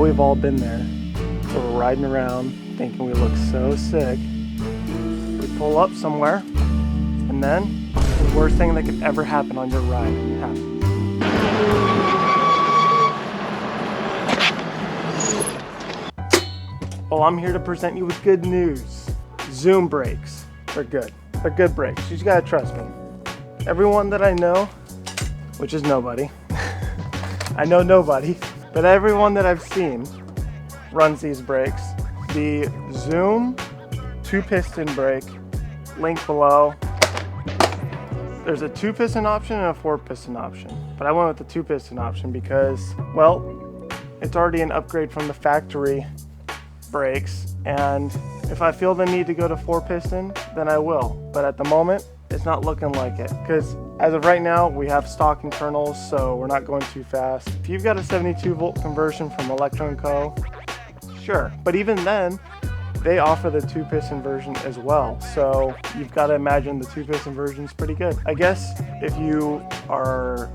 know we've all been there. So we're riding around thinking we look so sick. We pull up somewhere, and then the worst thing that could ever happen on your ride happens. Well, I'm here to present you with good news. Zoom brakes. They're good. They're good brakes. You just gotta trust me. Everyone that I know, which is nobody, I know nobody, but everyone that I've seen runs these brakes. The Zoom 2-piston brake, link below. There's a 2-piston option and a 4-piston option, but I went with the 2-piston option because, well, it's already an upgrade from the factory brakes, and if I feel the need to go to 4-piston, then I will. But at the moment, it's not looking like it, because as of right now, we have stock internals, so we're not going too fast. If you've got a 72-volt conversion from Electro & Co., sure. But even then, they offer the 2-piston version as well. So you've got to imagine the 2-piston version is pretty good. I guess if you are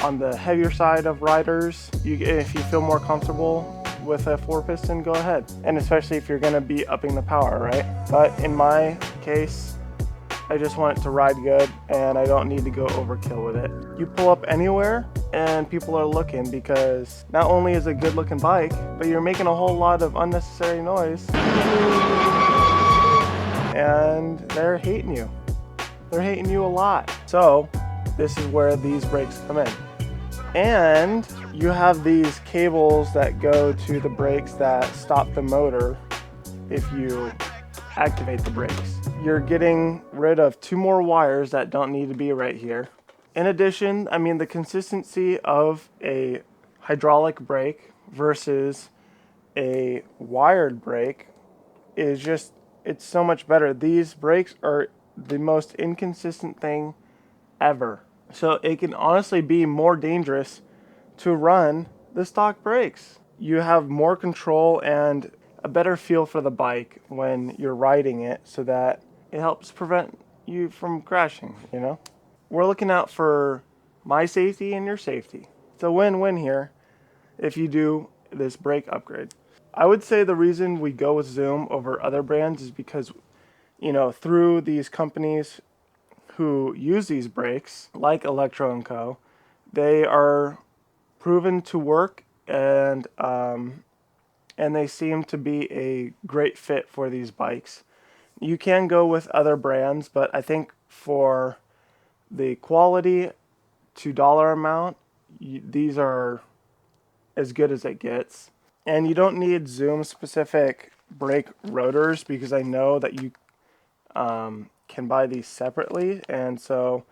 on the heavier side of riders, if you feel more comfortable with a 4-piston, go ahead. And especially if you're going to be upping the power, right? But in my case, I just want it to ride good and I don't need to go overkill with it. You pull up anywhere and people are looking, because not only is it a good looking bike, but you're making a whole lot of unnecessary noise. And they're hating you. They're hating you a lot. So this is where these brakes come in. And you have these cables that go to the brakes that stop the motor if you activate the brakes. You're getting rid of 2 more wires that don't need to be right here. In addition, I mean, the consistency of a hydraulic brake versus a wired brake is just, it's so much better. These brakes are the most inconsistent thing ever. So it can honestly be more dangerous to run the stock brakes. You have more control and a better feel for the bike when you're riding it, so that it helps prevent you from crashing, you know? We're looking out for my safety and your safety. It's a win-win here if you do this brake upgrade. I would say the reason we go with Zoom over other brands is because, you know, through these companies who use these brakes, like Electro & Co., they are proven to work, and they seem to be a great fit for these bikes. You can go with other brands, but I think for the quality to dollar amount, these are as good as it gets. And you don't need Zoom specific brake rotors, because I know that you can buy these separately, and so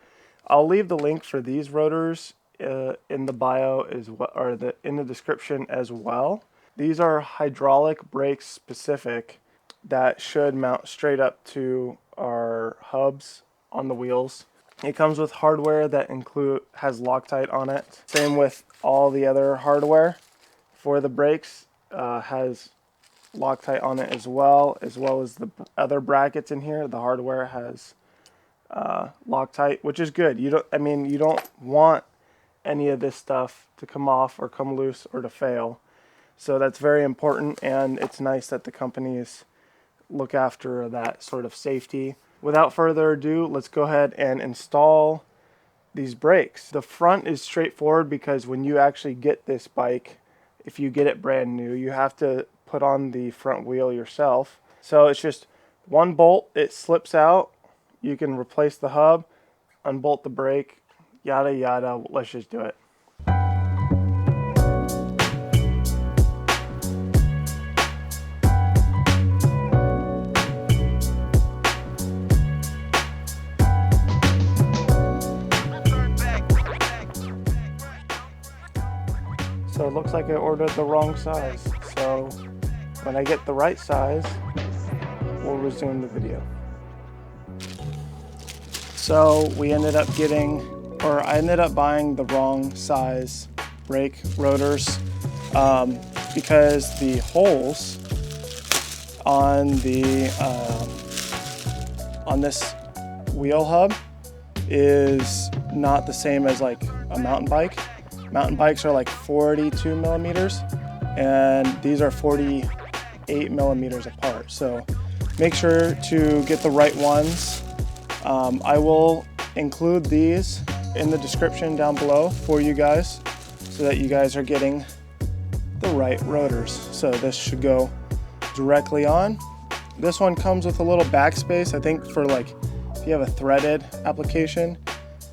I'll leave the link for these rotors in the bio as well, or in the description as well. These are hydraulic brake specific that should mount straight up to our hubs on the wheels. It comes with hardware that has Loctite on it. Same with all the other hardware for the brakes, has Loctite on it as well as the other brackets in here. The hardware has Loctite, which is good. You don't want any of this stuff to come off or come loose or to fail. So that's very important, and it's nice that the companies look after that sort of safety. Without further ado, let's go ahead and install these brakes. The front is straightforward, because when you actually get this bike, if you get it brand new, you have to put on the front wheel yourself. So it's just one bolt, it slips out, you can replace the hub, unbolt the brake, yada yada. Let's just do it. So it looks like I ordered the wrong size. So when I get the right size, we'll resume the video. So I ended up buying the wrong size brake rotors because the holes on this wheel hub is not the same as like a mountain bike. Mountain bikes are like 42 millimeters, and these are 48 millimeters apart. So make sure to get the right ones. I will include these in the description down below for you guys so that you guys are getting the right rotors. So this should go directly on. This one comes with a little backspace, I think for like if you have a threaded application,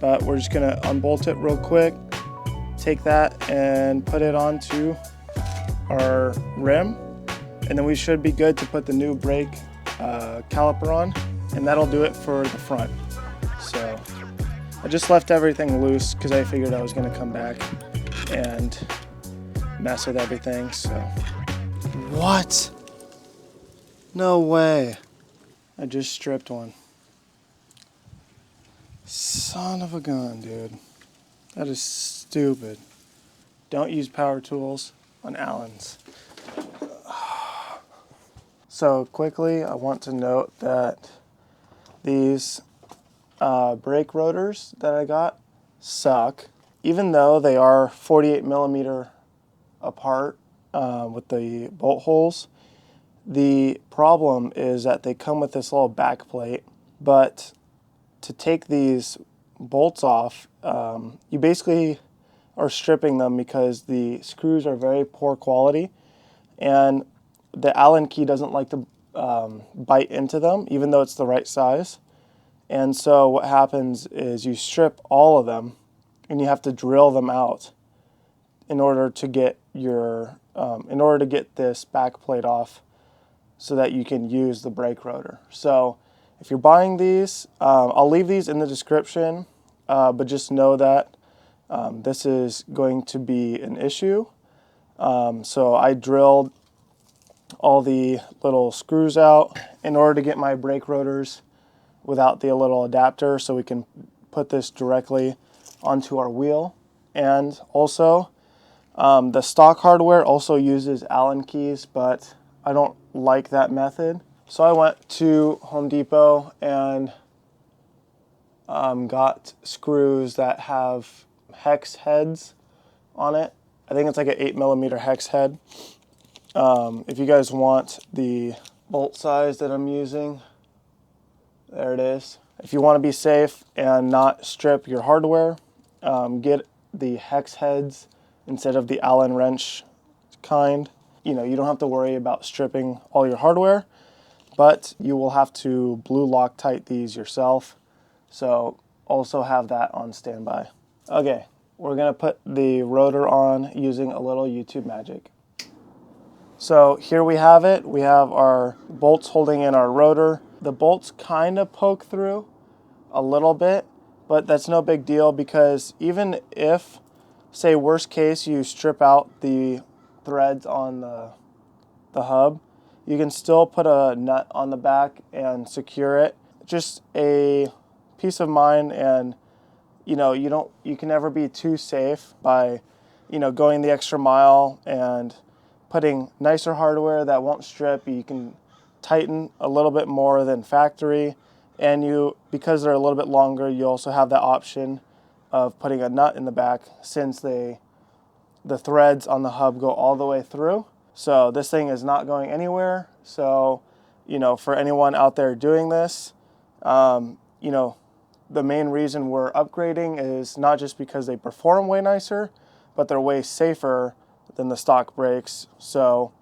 but we're just gonna unbolt it real quick, take that and put it onto our rim, and then we should be good to put the new brake caliper on, and that'll do it for the front. So I just left everything loose because I figured I was gonna come back and mess with everything. So what? No way. I just stripped one. Son of a gun, dude. That is stupid. Don't use power tools on Allens. So quickly, I want to note that these brake rotors that I got suck. Even though they are 48 millimeter apart with the bolt holes, the problem is that they come with this little back plate, but to take these bolts off, you basically are stripping them because the screws are very poor quality, and the Allen key doesn't like to bite into them, even though it's the right size. And so what happens is you strip all of them, and you have to drill them out in order to get your this back plate off, so that you can use the brake rotor. So if you're buying these, I'll leave these in the description, but just know that this is going to be an issue. So I drilled all the little screws out in order to get my brake rotors without the little adapter, so we can put this directly onto our wheel. And also, the stock hardware also uses Allen keys, but I don't like that method. So I went to Home Depot and got screws that have hex heads on it. I think it's like an 8 millimeter hex head. If you guys want the bolt size that I'm using, there it is. If you want to be safe and not strip your hardware, get the hex heads instead of the Allen wrench kind. You know, you don't have to worry about stripping all your hardware, but you will have to blue Loctite these yourself. So also have that on standby. Okay, we're gonna put the rotor on using a little YouTube magic. So here we have it. We have our bolts holding in our rotor. The bolts kind of poke through a little bit, but that's no big deal, because even if, say worst case, you strip out the threads on the hub, you can still put a nut on the back and secure it. Just a peace of mind, and you can never be too safe by going the extra mile and putting nicer hardware that won't strip. You can tighten a little bit more than factory, and because they're a little bit longer, you also have that option of putting a nut in the back, since the threads on the hub go all the way through. So this thing is not going anywhere. So, for anyone out there doing this, the main reason we're upgrading is not just because they perform way nicer, but they're way safer than the stock brakes. So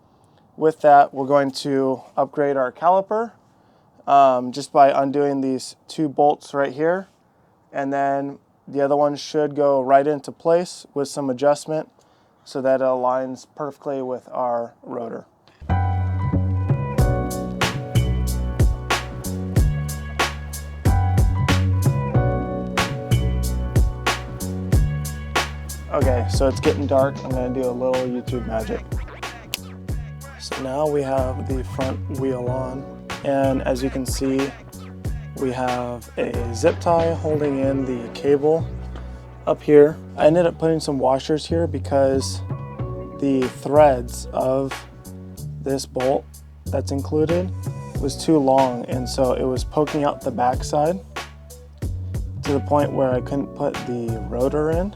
with that, we're going to upgrade our caliper just by undoing these two bolts right here. And then the other one should go right into place with some adjustment, so that it aligns perfectly with our rotor. Okay, so it's getting dark. I'm gonna do a little YouTube magic. So now we have the front wheel on, and as you can see, we have a zip tie holding in the cable up here. I ended up putting some washers here because the threads of this bolt that's included was too long, and so it was poking out the backside to the point where I couldn't put the rotor in.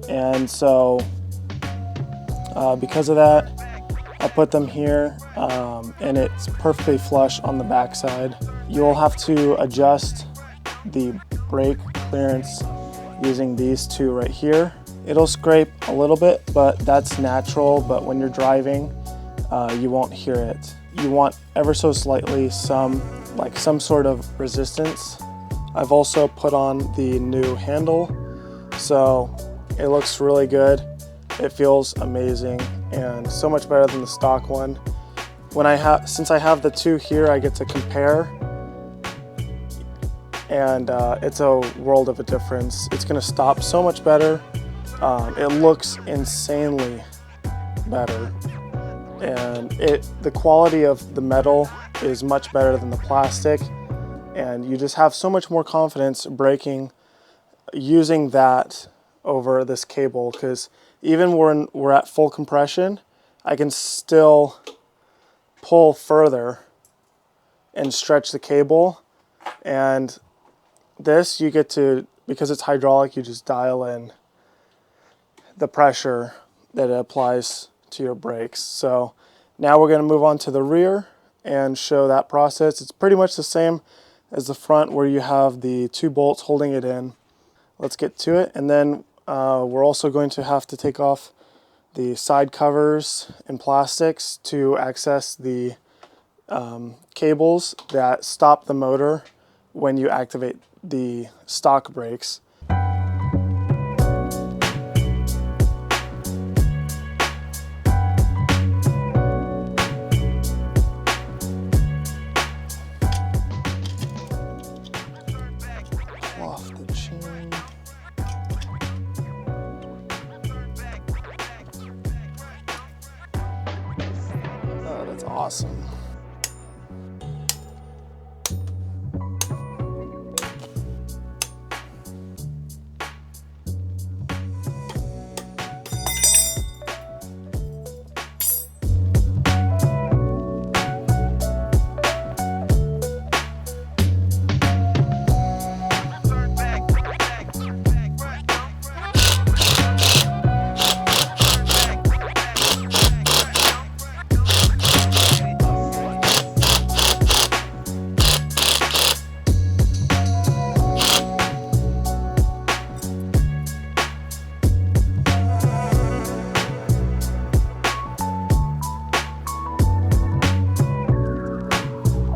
And so Because of that, I put them here, and it's perfectly flush on the backside. You'll have to adjust the brake clearance using these two right here. It'll scrape a little bit, but that's natural. But when you're driving, you won't hear it. You want ever so slightly some sort of resistance. I've also put on the new handle, so it looks really good. It feels amazing and so much better than the stock one. Since I have the two here, I get to compare, and it's a world of a difference. It's gonna stop so much better. It looks insanely better, and the quality of the metal is much better than the plastic, and you just have so much more confidence braking using that over this cable, because even when we're at full compression, I can still pull further and stretch the cable. And this, you get to, because it's hydraulic, you just dial in the pressure that it applies to your brakes. So now we're going to move on to the rear and show that process. It's pretty much the same as the front, where you have the two bolts holding it in. Let's get to it. And then we're also going to have to take off the side covers and plastics to access the cables that stop the motor when you activate the stock brakes. Off the chain. Oh, that's awesome.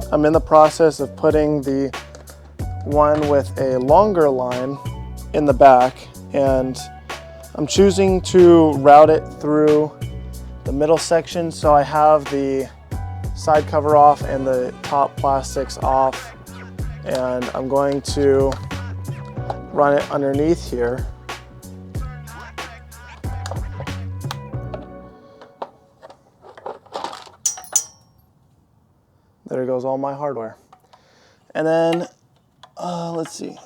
I'm in the process of putting the one with a longer line in the back, and I'm choosing to route it through the middle section, so I have the side cover off and the top plastics off, and I'm going to run it underneath here. There goes all my hardware. And then, let's see.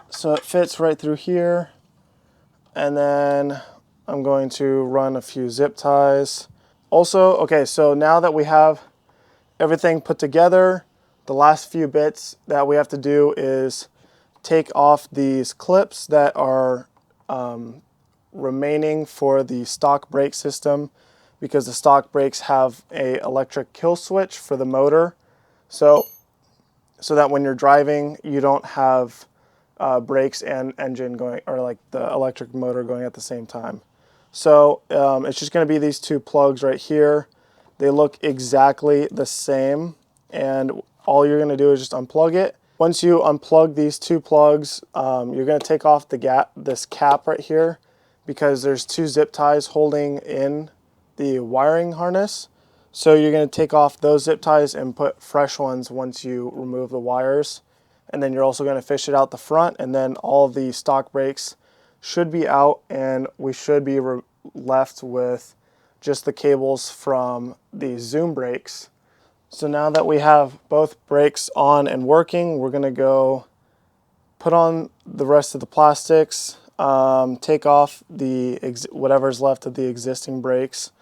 So it fits right through here. And then I'm going to run a few zip ties. Also, okay, so now that we have everything put together, the last few bits that we have to do is take off these clips that are remaining for the stock brake system, because the stock brakes have a electric kill switch for the motor, so that when you're driving, you don't have brakes and engine going, or like the electric motor going at the same time. So it's just going to be these two plugs right here. They look exactly the same, and all you're going to do is just unplug it. Once you unplug these two plugs, you're going to take off this cap right here, because there's two zip ties holding in the wiring harness. So you're going to take off those zip ties and put fresh ones once you remove the wires. And then you're also going to fish it out the front, and then all of the stock brakes should be out, and we should be left with just the cables from the Zoom brakes. So now that we have both brakes on and working, we're going to go put on the rest of the plastics, take off whatever's left of the existing brakes,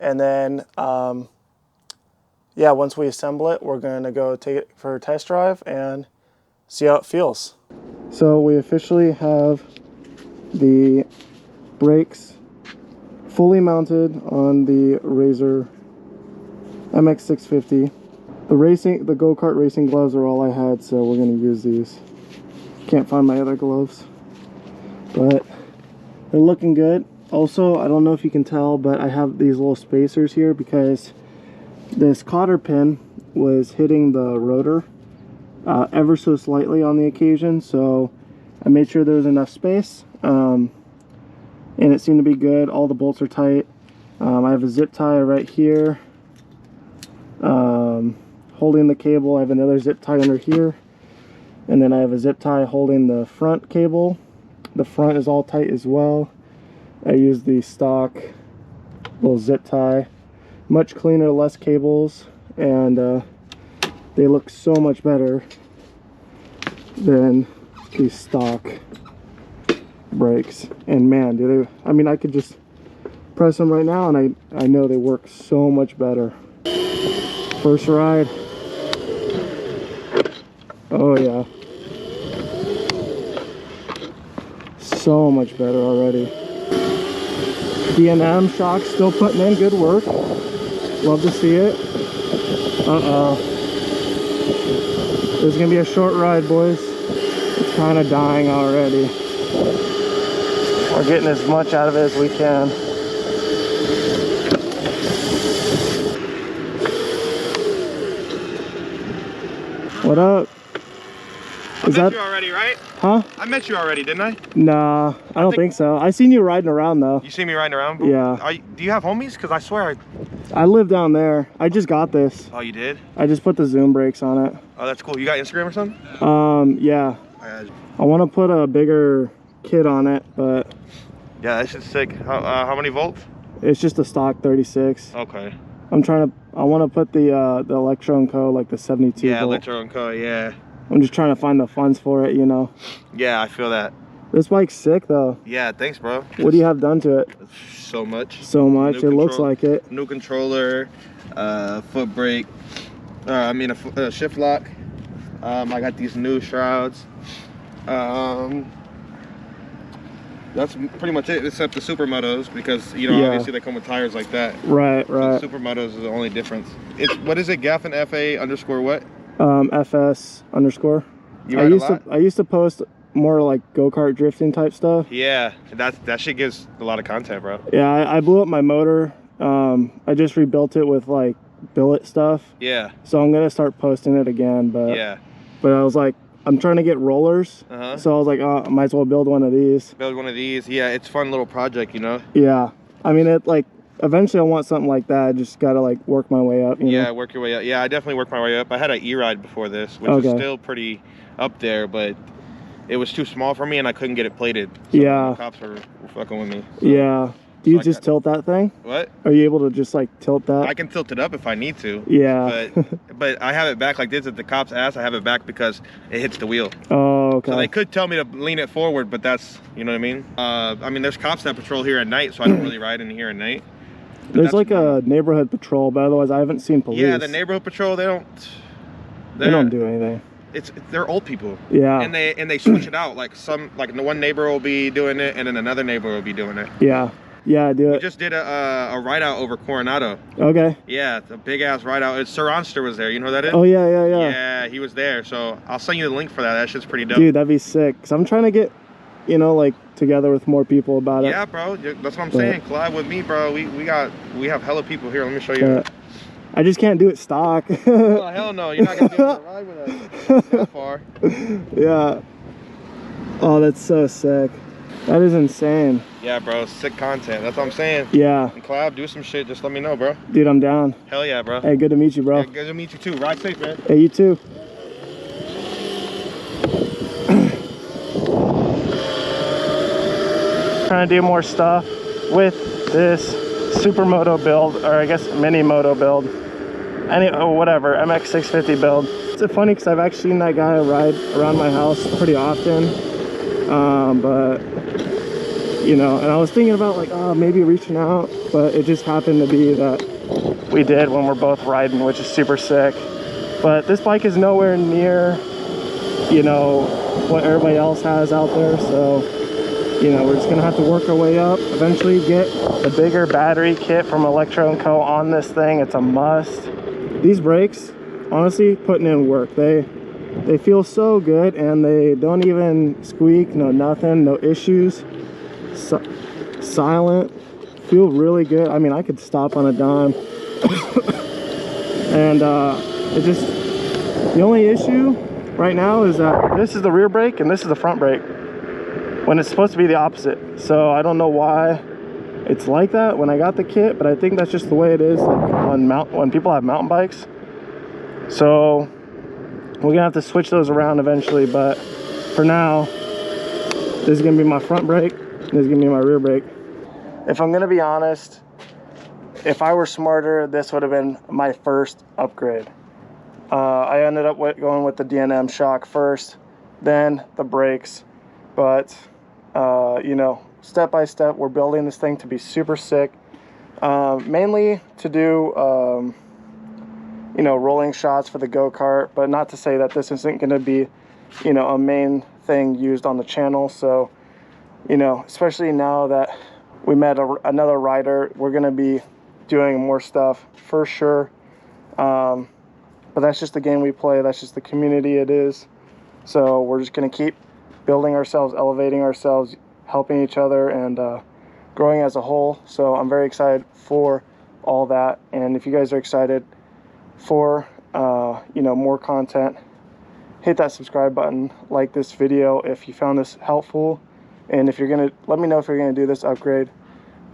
and then yeah, once we assemble it, we're going to go take it for a test drive and see how it feels. So we officially have the brakes fully mounted on the Razor MX650. The go-kart racing gloves are all I had, so we're gonna use these. Can't find my other gloves, but they're looking good. Also, I don't know if you can tell, but I have these little spacers here because this cotter pin was hitting the rotor ever so slightly on the occasion, so I made sure there was enough space, and it seemed to be good. All the bolts are tight. I have a zip tie right here holding the cable. I have another zip tie under here, and then I have a zip tie holding the front cable. The front is all tight as well. I use the stock little zip tie. Much cleaner, less cables, and they look so much better than these stock brakes. And man, do they, I mean, I could just press them right now and I know they work so much better. First ride. Oh yeah. So much better already. D&M shocks still putting in good work. Love to see it. Uh-oh. This is gonna be a short ride, boys. It's kind of dying already. We're getting as much out of it as we can. What up? I met you already, right? Huh? I met you already, didn't I? Nah, I don't think so. I seen you riding around though. You see me riding around? Yeah. Do you have homies? Because I swear I live down there. I just got this. Oh, you did? I just put the zoom brakes on it. Oh, that's cool. You got Instagram or something? Yeah. I want to put a bigger kit on it, but yeah, that shit's sick. How many volts? it's just a stock 36. Okay. I want to put the Electro & Co, like the 72 Yeah, volt. Electro & Co, yeah. I'm just trying to find the funds for it, you know. Yeah, I feel that. This bike's sick though. Yeah, thanks, bro. What do you have done to it? So much. So much. It looks like it. New controller, foot brake, a shift lock. I got these new shrouds. That's pretty much it, except the Supermotos, because you know, Yeah. obviously they come with tires like that. Right, right. So Supermotos is the only difference. It's, what is it, Gaffin FA underscore what? FS underscore. You ride a lot? I used to post more like go-kart drifting type stuff. Yeah, that shit gives a lot of content, bro. Yeah, I blew up my motor. I just rebuilt it with like billet stuff. Yeah. So I'm gonna start posting it again, but Yeah. But I was like, I'm trying to get rollers. So I was like, oh, I might as well build one of these. Build one of these. Yeah, it's a fun little project, you know. Yeah. I mean, it like eventually I want something like that. I just gotta like work my way up. You know? Work your way up. Yeah, I definitely worked my way up. I had an E-Ride before this, which is still pretty up there, but it was too small for me and I couldn't get it plated. So yeah. The cops were fucking with me. So. Yeah. Do you just tilt that thing? What? Are you able to just like tilt that? I can tilt it up if I need to. Yeah. But I have it back like this. If the cops ask, I have it back because it hits the wheel. Oh, okay. So they could tell me to lean it forward, but that's, you know what I mean? There's cops that patrol here at night, so I don't really ride in here at night. But there's like a neighborhood patrol, but otherwise I haven't seen police. Yeah, the neighborhood patrol, they don't do anything. They're old people. Yeah. And they switch it out. Like one neighbor will be doing it, and then another neighbor will be doing it. Yeah. Yeah, I do it. We just did a ride out over Coronado. Okay. Yeah, it's a big ass ride out. Sir Onster was there. You know who that is? Oh yeah. Yeah, he was there. So I'll send you the link for that. That shit's pretty dope. Dude, that'd be sick. Cause I'm trying to get, you know, like together with more people about it. Yeah, bro. That's what I'm saying. Collab with me, bro. We have hella people here. Let me show you. I just can't do it stock. Oh hell no! You're not gonna be able to ride with us that far. Yeah. Oh, that's so sick. That is insane. Yeah, bro. Sick content. That's what I'm saying. Yeah. And collab, do some shit. Just let me know, bro. Dude, I'm down. Hell yeah, bro. Hey, good to meet you, bro. Yeah, good to meet you too. Ride safe, man. Hey, you too. Trying to do more stuff with this supermoto build, or I guess mini moto build. Whatever, MX650 build. It's funny because I've actually seen that guy ride around my house pretty often. But you know, and I was thinking about like, oh, maybe reaching out, but it just happened to be that we did when we're both riding, which is super sick. But this bike is nowhere near, you know, what everybody else has out there, so you know, we're just gonna have to work our way up, eventually get the bigger battery kit from Electro & Co. on this thing. It's a must. These brakes, honestly, putting in work. They feel so good, and they don't even squeak, no nothing, no issues. Silent, feel really good. I mean, I could stop on a dime. And it just, the only issue right now is that this is the rear brake and this is the front brake, when it's supposed to be the opposite. So I don't know why it's like that when I got the kit, but I think that's just the way it is, like when people have mountain bikes. So we're gonna have to switch those around eventually, but for now, this is gonna be my front brake, this is gonna be my rear brake. If I'm gonna be honest, if I were smarter, this would have been my first upgrade. I ended up going with the D&M shock first, then the brakes. But, you know, step by step, we're building this thing to be super sick. Mainly to do, you know, rolling shots for the go-kart, but not to say that this isn't going to be, you know, a main thing used on the channel. So, you know, especially now that we met another rider, we're going to be doing more stuff for sure. But that's just the game we play. That's just the community it is. So we're just going to keep building ourselves, elevating ourselves, helping each other, and growing as a whole. So I'm very excited for all that. And if you guys are excited for, you know, more content, hit that subscribe button, like this video if you found this helpful. And if you're going to, let me know if you're going to do this upgrade,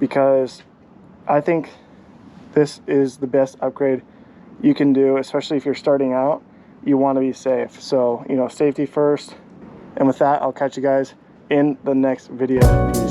because I think this is the best upgrade you can do, especially if you're starting out. You want to be safe. So, you know, safety first. And with that, I'll catch you guys in the next video. Peace.